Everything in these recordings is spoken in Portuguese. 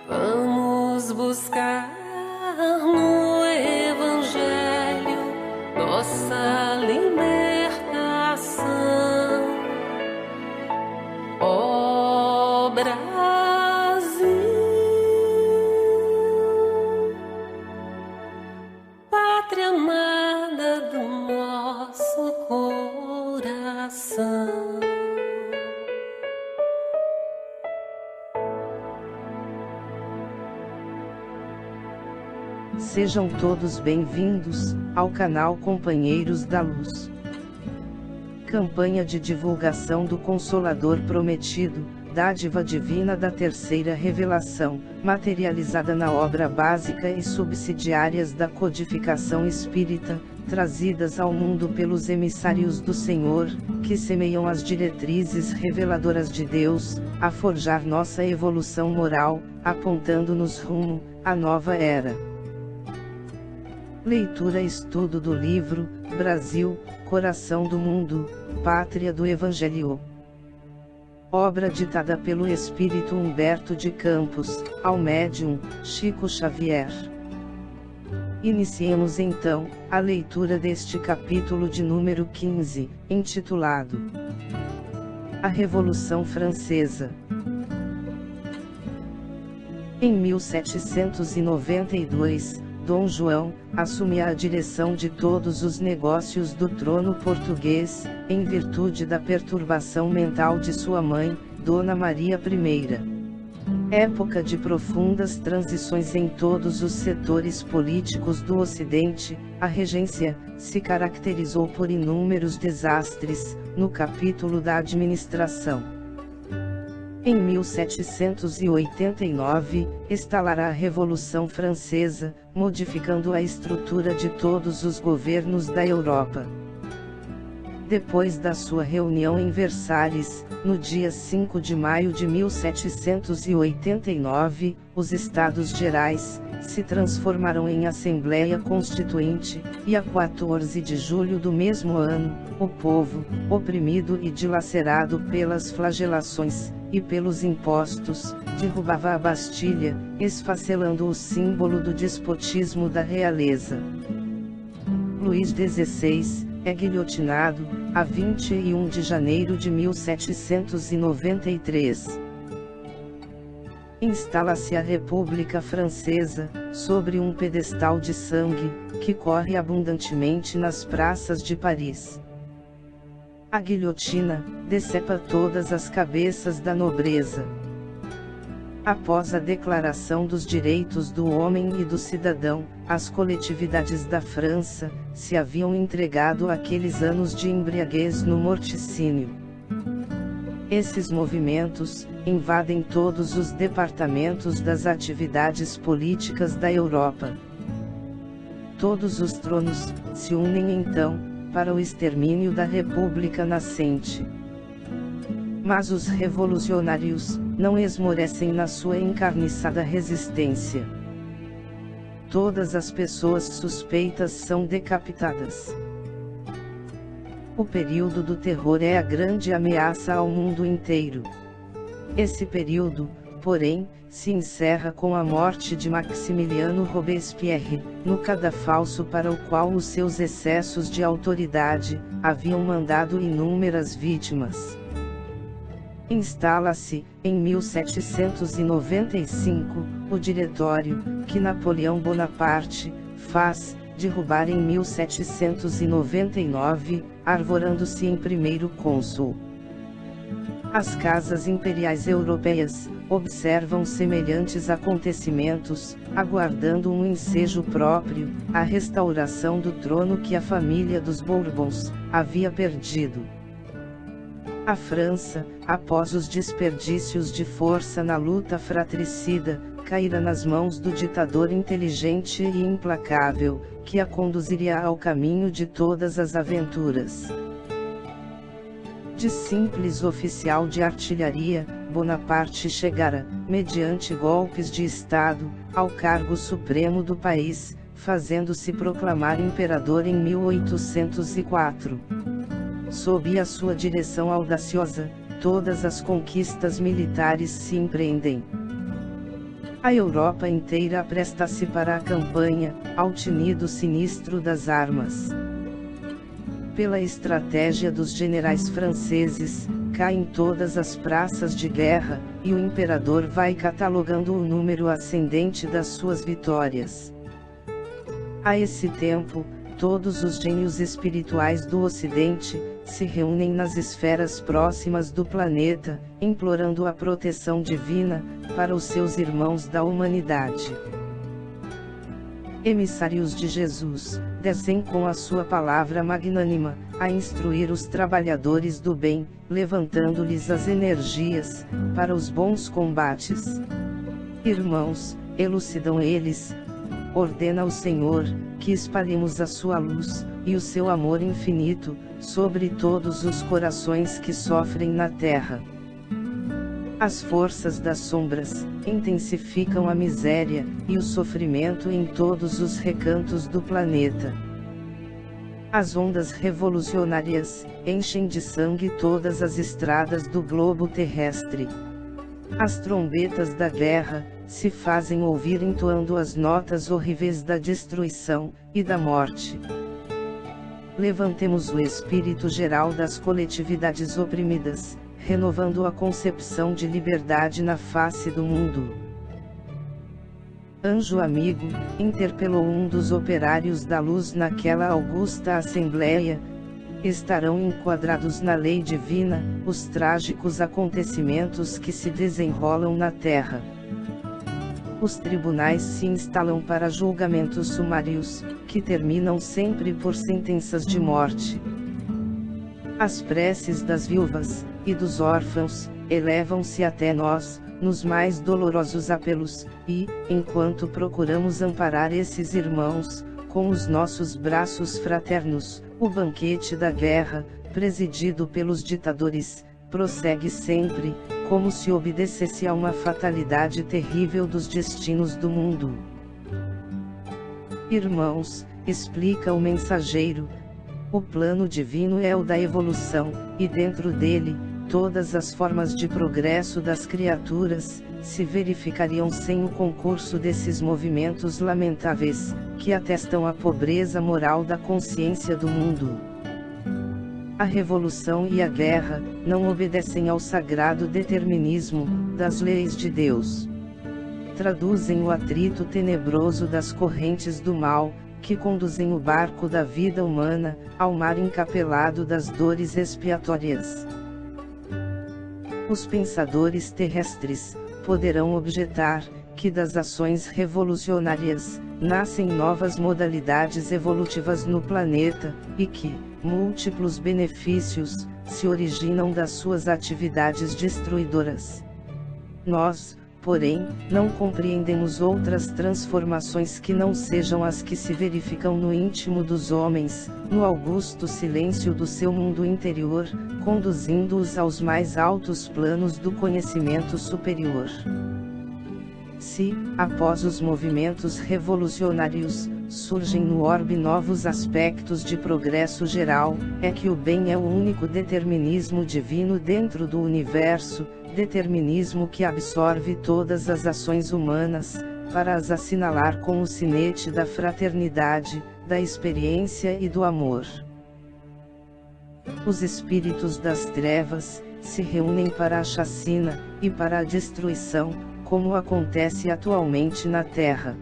Vamos buscar no Evangelho nossa libertação. Ó Brasil, pátria amada do nosso coração. Sejam todos bem-vindos ao canal Companheiros da Luz. Campanha de divulgação do Consolador Prometido, dádiva divina da terceira revelação, materializada na obra básica e subsidiárias da codificação espírita, trazidas ao mundo pelos emissários do Senhor, que semeiam as diretrizes reveladoras de Deus, a forjar nossa evolução moral, apontando-nos rumo à nova era. Leitura e estudo do livro Brasil, Coração do Mundo, Pátria do Evangelho. Obra ditada pelo Espírito Humberto de Campos, ao médium Chico Xavier. Iniciemos então a leitura deste capítulo de número 15, intitulado A Revolução Francesa. Em 1792, Dom João assumia a direção de todos os negócios do trono português, em virtude da perturbação mental de sua mãe, Dona Maria I. Época de profundas transições em todos os setores políticos do Ocidente, a regência se caracterizou por inúmeros desastres, no capítulo da administração. Em 1789, estalará a Revolução Francesa, modificando a estrutura de todos os governos da Europa. Depois da sua reunião em Versalhes, no dia 5 de maio de 1789, os Estados Gerais se transformaram em Assembleia Constituinte, e a 14 de julho do mesmo ano, o povo, oprimido e dilacerado pelas flagelações e pelos impostos, derrubava a Bastilha, esfacelando o símbolo do despotismo da realeza. Luís XVI é guilhotinado, a 21 de janeiro de 1793. Instala-se a República Francesa, sobre um pedestal de sangue, que corre abundantemente nas praças de Paris. A guilhotina decepa todas as cabeças da nobreza. Após a Declaração dos Direitos do Homem e do Cidadão, as coletividades da França se haviam entregado àqueles anos de embriaguez no morticínio. Esses movimentos invadem todos os departamentos das atividades políticas da Europa. Todos os tronos se unem então para o extermínio da República nascente. Mas os revolucionários não esmorecem na sua encarniçada resistência. Todas as pessoas suspeitas são decapitadas. O período do terror é a grande ameaça ao mundo inteiro. Esse período, porém, se encerra com a morte de Maximiliano Robespierre, no cadafalso para o qual os seus excessos de autoridade haviam mandado inúmeras vítimas. Instala-se, em 1795, o Diretório, que Napoleão Bonaparte faz derrubar em 1799, arvorando-se em primeiro cônsul. As casas imperiais europeias observam semelhantes acontecimentos, aguardando um ensejo próprio, a restauração do trono que a família dos Bourbons havia perdido. A França, após os desperdícios de força na luta fratricida, caíra nas mãos do ditador inteligente e implacável, que a conduziria ao caminho de todas as aventuras. De simples oficial de artilharia, Bonaparte chegara, mediante golpes de Estado, ao cargo supremo do país, fazendo-se proclamar imperador em 1804. Sob a sua direção audaciosa, todas as conquistas militares se empreendem. A Europa inteira apresta-se para a campanha, ao tinido sinistro das armas. Pela estratégia dos generais franceses, caem todas as praças de guerra, e o imperador vai catalogando o número ascendente das suas vitórias. A esse tempo, todos os gênios espirituais do Ocidente se reúnem nas esferas próximas do planeta, implorando a proteção divina para os seus irmãos da humanidade. Emissários de Jesus, descem com a sua palavra magnânima, a instruir os trabalhadores do bem, levantando-lhes as energias para os bons combates. Irmãos, elucidam eles, ordena o Senhor, que espalhemos a sua luz, e o seu amor infinito, sobre todos os corações que sofrem na terra. As forças das sombras intensificam a miséria e o sofrimento em todos os recantos do planeta. As ondas revolucionárias enchem de sangue todas as estradas do globo terrestre. As trombetas da guerra se fazem ouvir entoando as notas horríveis da destruição e da morte. Levantemos o espírito geral das coletividades oprimidas, renovando a concepção de liberdade na face do mundo. Anjo amigo, interpelou um dos operários da luz naquela augusta assembleia. Estarão enquadrados na lei divina os trágicos acontecimentos que se desenrolam na terra. Os tribunais se instalam para julgamentos sumários, que terminam sempre por sentenças de morte. As preces das viúvas e dos órfãos elevam-se até nós, nos mais dolorosos apelos, e, enquanto procuramos amparar esses irmãos, com os nossos braços fraternos, o banquete da guerra, presidido pelos ditadores, prossegue sempre, como se obedecesse a uma fatalidade terrível dos destinos do mundo. Irmãos, explica o mensageiro, o plano divino é o da evolução, e dentro dele, todas as formas de progresso das criaturas se verificariam sem o concurso desses movimentos lamentáveis, que atestam a pobreza moral da consciência do mundo. A revolução e a guerra não obedecem ao sagrado determinismo das leis de Deus. Traduzem o atrito tenebroso das correntes do mal, que conduzem o barco da vida humana ao mar encapelado das dores expiatórias. Os pensadores terrestres poderão objetar que das ações revolucionárias nascem novas modalidades evolutivas no planeta, e que múltiplos benefícios se originam das suas atividades destruidoras. Nós, porém, não compreendemos outras transformações que não sejam as que se verificam no íntimo dos homens, no augusto silêncio do seu mundo interior, conduzindo-os aos mais altos planos do conhecimento superior. Se, após os movimentos revolucionários, surgem no orbe novos aspectos de progresso geral, é que o bem é o único determinismo divino dentro do universo, determinismo que absorve todas as ações humanas, para as assinalar com o sinete da fraternidade, da experiência e do amor. Os espíritos das trevas se reúnem para a chacina e para a destruição, como acontece atualmente na Terra.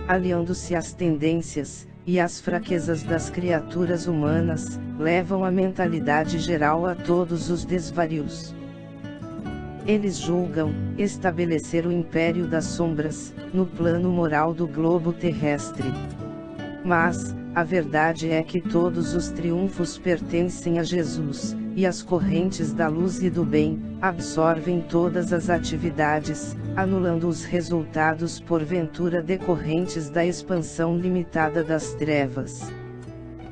Aliando-se às tendências e às fraquezas das criaturas humanas, levam a mentalidade geral a todos os desvarios. Eles julgam estabelecer o império das sombras, no plano moral do globo terrestre. Mas, a verdade é que todos os triunfos pertencem a Jesus, e as correntes da luz e do bem absorvem todas as atividades, anulando os resultados porventura decorrentes da expansão limitada das trevas.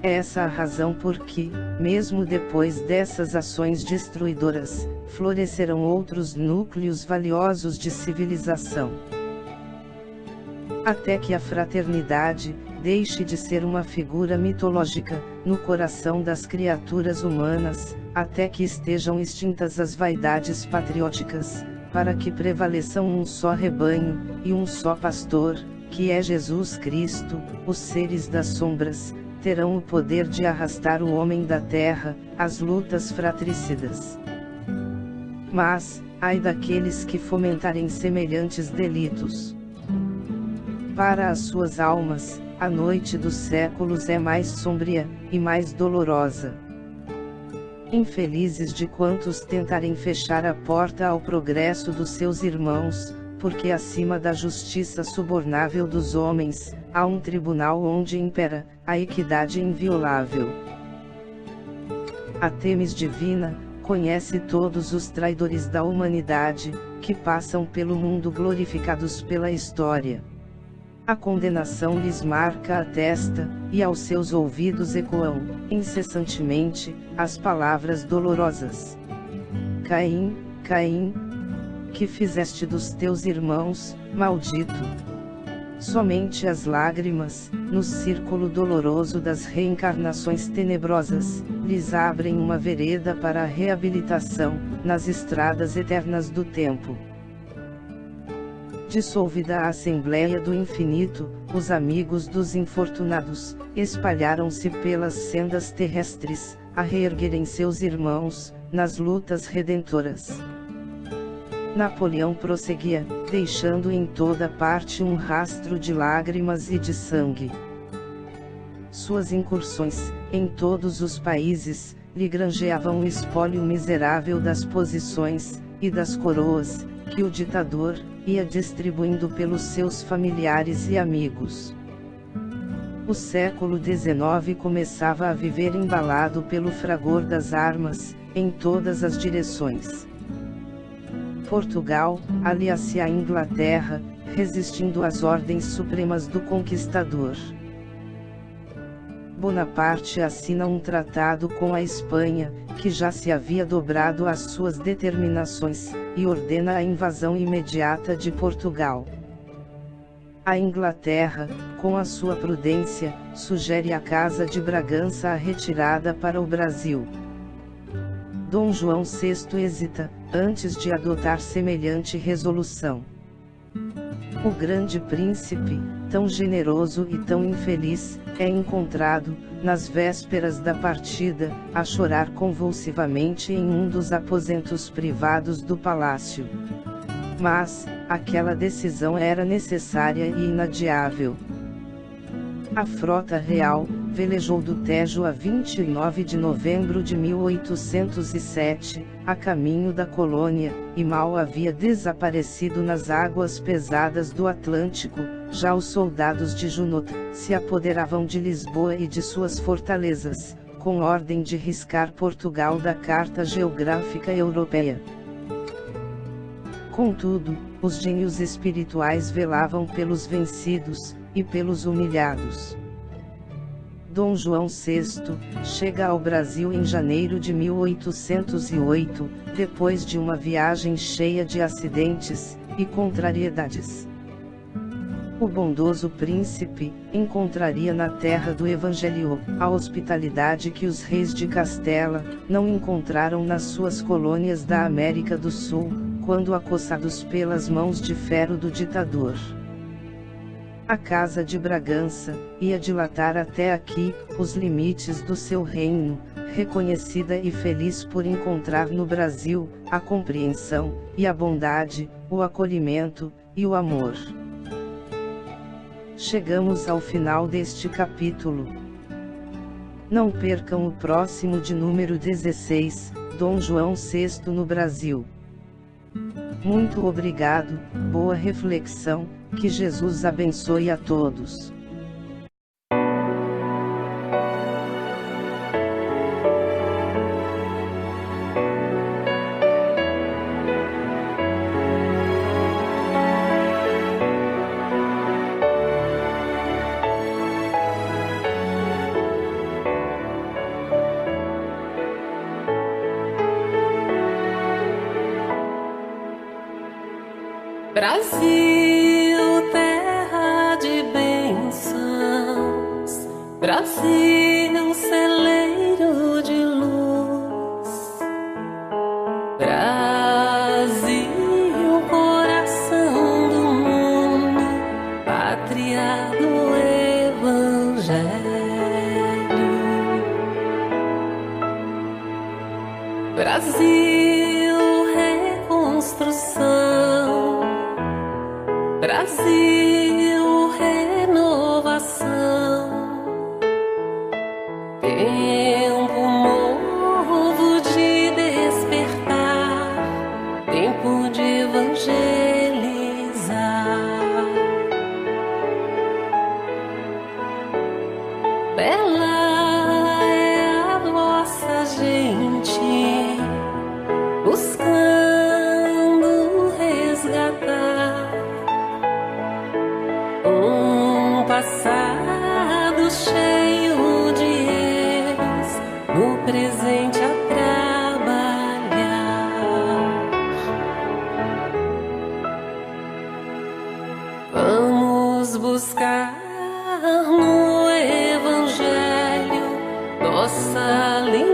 É essa a razão por que, mesmo depois dessas ações destruidoras, florescerão outros núcleos valiosos de civilização. Até que a fraternidade deixe de ser uma figura mitológica no coração das criaturas humanas, até que estejam extintas as vaidades patrióticas, para que prevaleçam um só rebanho, e um só pastor, que é Jesus Cristo. Os seres das sombras terão o poder de arrastar o homem da terra às lutas fratricidas. Mas, ai daqueles que fomentarem semelhantes delitos. Para as suas almas, a noite dos séculos é mais sombria e mais dolorosa. Infelizes de quantos tentarem fechar a porta ao progresso dos seus irmãos, porque acima da justiça subornável dos homens, há um tribunal onde impera a equidade inviolável. A Temis divina conhece todos os traidores da humanidade, que passam pelo mundo glorificados pela história. A condenação lhes marca a testa, e aos seus ouvidos ecoam, incessantemente, as palavras dolorosas. Caim, Caim, que fizeste dos teus irmãos, maldito. Somente as lágrimas, no círculo doloroso das reencarnações tenebrosas, lhes abrem uma vereda para a reabilitação, nas estradas eternas do tempo. Dissolvida a Assembleia do Infinito, os amigos dos infortunados, espalharam-se pelas sendas terrestres, a reerguerem seus irmãos, nas lutas redentoras. Napoleão prosseguia, deixando em toda parte um rastro de lágrimas e de sangue. Suas incursões, em todos os países, lhe granjeavam o espólio miserável das posições, e das coroas, que o ditador ia distribuindo pelos seus familiares e amigos. O século XIX começava a viver embalado pelo fragor das armas, em todas as direções. Portugal alia-se à Inglaterra, resistindo às ordens supremas do conquistador. Bonaparte assina um tratado com a Espanha, que já se havia dobrado às suas determinações, e ordena a invasão imediata de Portugal. A Inglaterra, com a sua prudência, sugere à Casa de Bragança a retirada para o Brasil. Dom João VI hesita, antes de adotar semelhante resolução. O grande príncipe, tão generoso e tão infeliz, é encontrado, nas vésperas da partida, a chorar convulsivamente em um dos aposentos privados do palácio. Mas, aquela decisão era necessária e inadiável. A frota real velejou do Tejo a 29 de novembro de 1807, a caminho da colônia, e mal havia desaparecido nas águas pesadas do Atlântico, já os soldados de Junot se apoderavam de Lisboa e de suas fortalezas, com ordem de riscar Portugal da Carta Geográfica Europeia. Contudo, os gênios espirituais velavam pelos vencidos, e pelos humilhados. Dom João VI chega ao Brasil em janeiro de 1808, depois de uma viagem cheia de acidentes e contrariedades. O bondoso príncipe encontraria na terra do Evangelho a hospitalidade que os reis de Castela não encontraram nas suas colônias da América do Sul, quando acossados pelas mãos de ferro do ditador. A Casa de Bragança ia dilatar até aqui os limites do seu reino, reconhecida e feliz por encontrar no Brasil a compreensão e a bondade, o acolhimento e o amor. Chegamos ao final deste capítulo. Não percam o próximo de número 16, Dom João VI no Brasil. Muito obrigado, boa reflexão, que Jesus abençoe a todos. Brasil, terra de bênçãos, Brasil, celeiro de luz, Brasil, Brasil, renovação, tempo novo de despertar, tempo de evangelizar. Bela é a nossa gente, buscando resgatar um passado cheio de erros, no presente a trabalhar. Vamos buscar no Evangelho nossa linha